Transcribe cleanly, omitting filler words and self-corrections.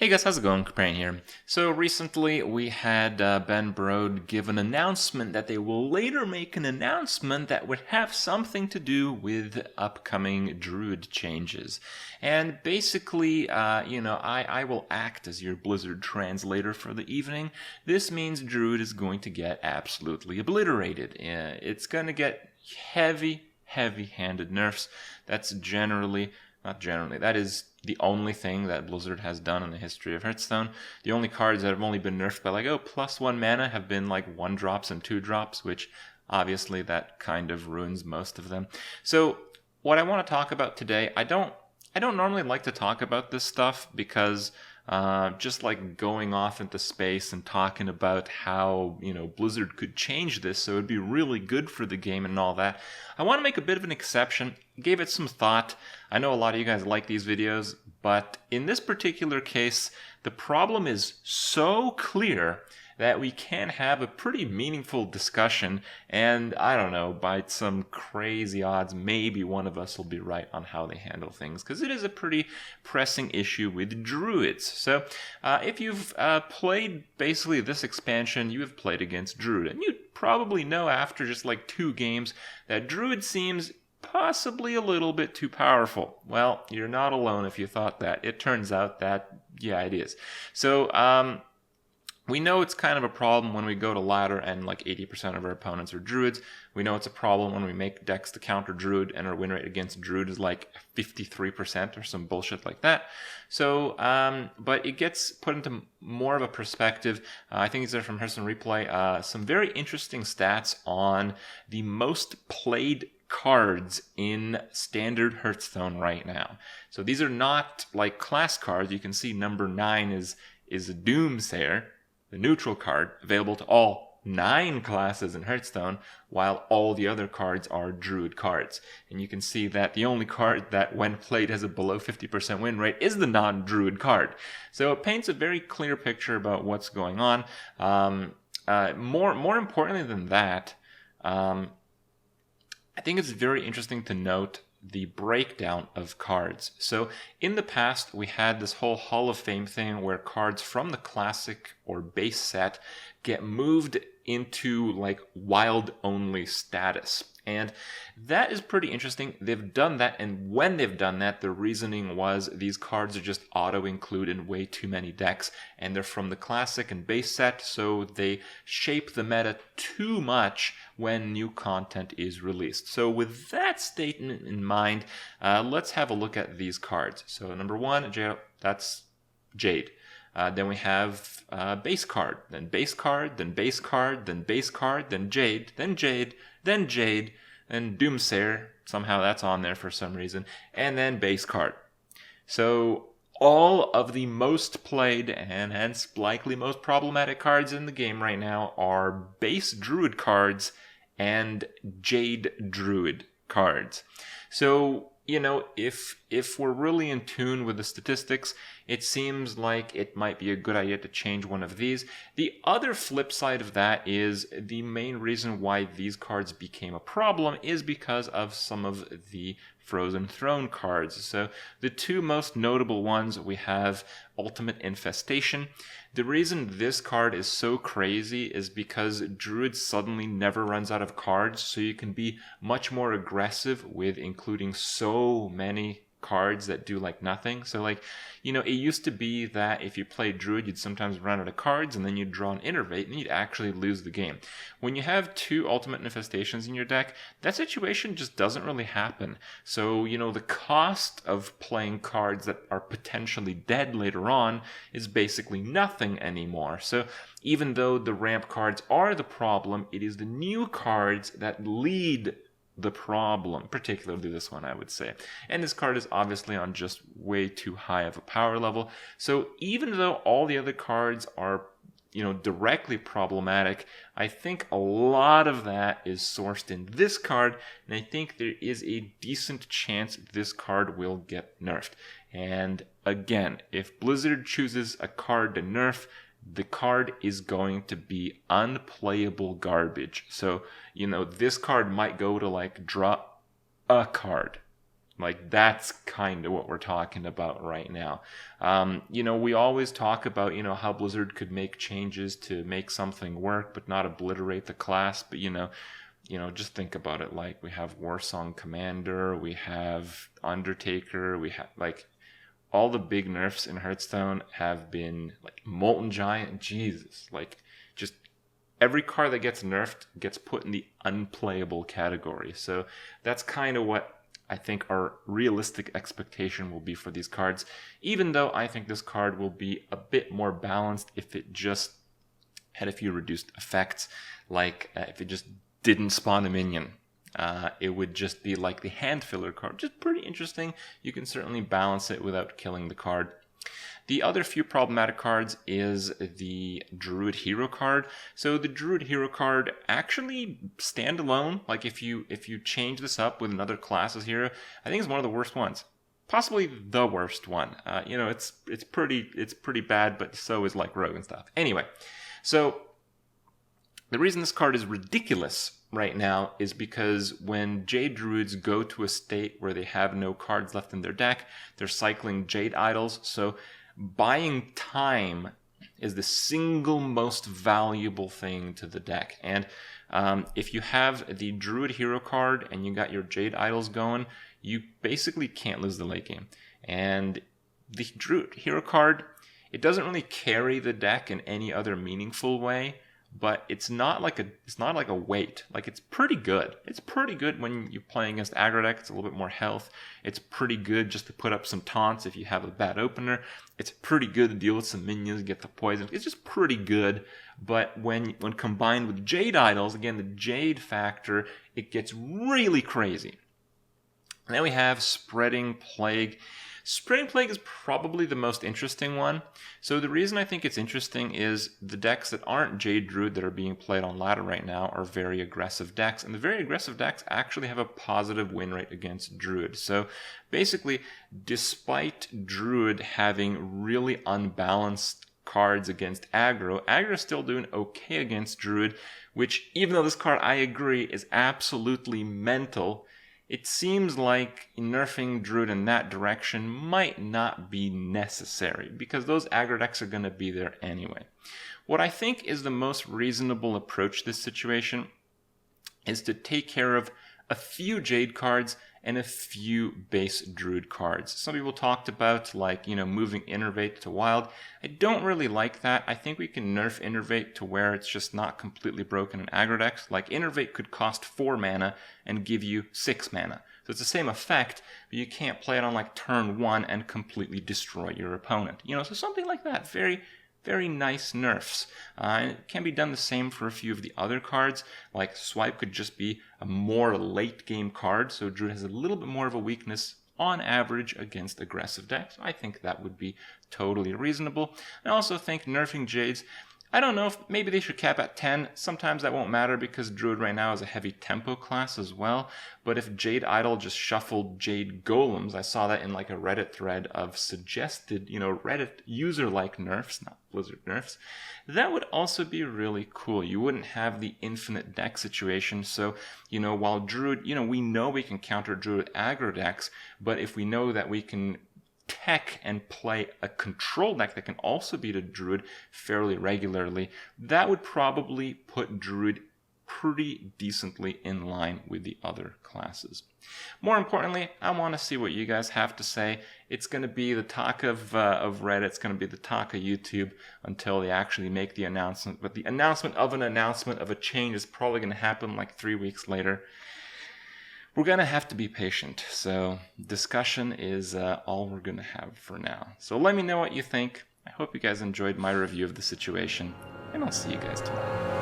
Hey guys, how's it going? Kripparrian here. So recently we had Ben Brode give an announcement that they will later make an announcement that would have something to do with upcoming Druid changes. And basically, I will act as your Blizzard translator for the evening. This means Druid is going to get absolutely obliterated. It's going to get heavy-handed nerfs. That is the only thing that Blizzard has done in the history of Hearthstone. The only cards that have only been nerfed by +1 mana have been 1-drops and 2-drops, which obviously that kind of ruins most of them. So what I want to talk about today, I don't normally like to talk about this stuff because just going off into space and talking about how, Blizzard could change this so it'd be really good for the game and all that. I want to make a bit of an exception. Gave it some thought. I know a lot of you guys like these videos, but in this particular case, the problem is so clear that we can have a pretty meaningful discussion, and I don't know, by some crazy odds, maybe one of us will be right on how they handle things, because it is a pretty pressing issue with Druids. So if you've played basically this expansion, you have played against Druid, and you probably know after just 2 games that Druid seems possibly a little bit too powerful. Well, you're not alone if you thought that. It turns out that, yeah, it is. So, we know it's kind of a problem when we go to ladder and 80% of our opponents are Druids. We know it's a problem when we make decks to counter Druid and our win rate against Druid is 53% or some bullshit like that. So, but it gets put into more of a perspective. I think these are from Hearthstone Replay. Some very interesting stats on the most played cards in standard Hearthstone right now. So these are not class cards. You can see number 9 is a Doomsayer, the neutral card, available to all 9 classes in Hearthstone, while all the other cards are Druid cards. And you can see that the only card that, when played, has a below 50% win rate is the non-Druid card. So it paints a very clear picture about what's going on. More importantly than that, I think it's very interesting to note the breakdown of cards. So in the past, we had this whole Hall of Fame thing where cards from the classic or base set get moved into wild only status. And that is pretty interesting. They've done that, and when they've done that, the reasoning was these cards are just auto-include in way too many decks, and they're from the classic and base set, so they shape the meta too much when new content is released. So with that statement in mind, let's have a look at these cards. So number 1, that's Jade. Then we have base card, then base card, then base card, then base card, then Jade, then Jade, then Jade, then Doomsayer. Somehow that's on there for some reason. And then base card. So all of the most played and hence likely most problematic cards in the game right now are base Druid cards and Jade Druid cards. So, if we're really in tune with the statistics, it seems like it might be a good idea to change one of these. The other flip side of that is the main reason why these cards became a problem is because of some of the Frozen Throne cards. So the 2 most notable ones, we have Ultimate Infestation. The reason this card is so crazy is because Druid suddenly never runs out of cards, so you can be much more aggressive with including so many cards that do nothing. So it used to be that if you played Druid, you'd sometimes run out of cards and then you'd draw an Innervate and you'd actually lose the game. When you have 2 Ultimate Infestations in your deck, that situation just doesn't really happen. So, the cost of playing cards that are potentially dead later on is basically nothing anymore. So even though the ramp cards are the problem, it is the new cards that lead the problem, particularly this one, I would say. And this card is obviously on just way too high of a power level. So even though all the other cards are, directly problematic, I think a lot of that is sourced in this card, and I think there is a decent chance this card will get nerfed. And again, if Blizzard chooses a card to nerf, the card is going to be unplayable garbage. So, this card might go to draw a card. Like, that's kind of what we're talking about right now. We always talk about, how Blizzard could make changes to make something work, but not obliterate the class. But, just think about it. Like, we have Warsong Commander, we have Undertaker, we have, like, all the big nerfs in Hearthstone have been, like, Molten Giant, Jesus. Like, just every card that gets nerfed gets put in the unplayable category. So that's kind of what I think our realistic expectation will be for these cards, even though I think this card will be a bit more balanced if it just had a few reduced effects, like if it just didn't spawn a minion. It would just be like the hand filler card, just pretty interesting. You can certainly balance it without killing the card. The other few problematic cards is the Druid Hero card. So the Druid Hero card actually standalone, like if you change this up with another class's hero, I think it's one of the worst ones. Possibly the worst one. It's pretty bad, but so is like Rogue and stuff. Anyway, so the reason this card is ridiculous right now is because when Jade Druids go to a state where they have no cards left in their deck, they're cycling Jade Idols. So buying time is the single most valuable thing to the deck. And if you have the Druid Hero card and you got your Jade Idols going, you basically can't lose the late game. And the Druid Hero card, it doesn't really carry the deck in any other meaningful way, but it's not like a weight. Like, it's pretty good. It's pretty good when you play against aggro deck. It's a little bit more health. It's pretty good just to put up some taunts if you have a bad opener. It's pretty good to deal with some minions, get the poison. It's just pretty good. But when combined with Jade Idols, again, the Jade factor, it gets really crazy. And then we have Spreading Plague. Spreading Plague is probably the most interesting one. So the reason I think it's interesting is the decks that aren't Jade Druid that are being played on ladder right now are very aggressive decks. And the very aggressive decks actually have a positive win rate against Druid. So basically, despite Druid having really unbalanced cards against aggro is still doing okay against Druid, which, even though this card, I agree, is absolutely mental, it seems like nerfing Druid in that direction might not be necessary, because those aggro decks are going to be there anyway. What I think is the most reasonable approach to this situation is to take care of a few Jade cards and a few base Druid cards. Some people talked about, like, moving Innervate to Wild. I don't really like that. I think we can nerf Innervate to where it's just not completely broken in aggro decks. Like, Innervate could cost 4 mana and give you 6 mana. So it's the same effect, but you can't play it on, like, turn 1 and completely destroy your opponent. So something like that. Very, very nice nerfs. And it can be done the same for a few of the other cards, like Swipe could just be a more late game card, so Druid has a little bit more of a weakness on average against aggressive decks. I think that would be totally reasonable. I also think nerfing Jades, I don't know if maybe they should cap at 10. Sometimes that won't matter because Druid right now is a heavy tempo class as well. But if Jade Idol just shuffled Jade Golems, I saw that in like a Reddit thread of suggested, Reddit user-like nerfs, not Blizzard nerfs, that would also be really cool. You wouldn't have the infinite deck situation. So, while Druid, we know we can counter Druid aggro decks, but if we know that we can tech and play a control deck that can also beat a Druid fairly regularly, that would probably put Druid pretty decently in line with the other classes. More importantly, I want to see what you guys have to say. It's going to be the talk of Reddit. It's going to be the talk of YouTube until they actually make the announcement. But the announcement of a change is probably going to happen like 3 weeks later. We're going to have to be patient, so discussion is all we're going to have for now. So let me know what you think. I hope you guys enjoyed my review of the situation, and I'll see you guys tomorrow.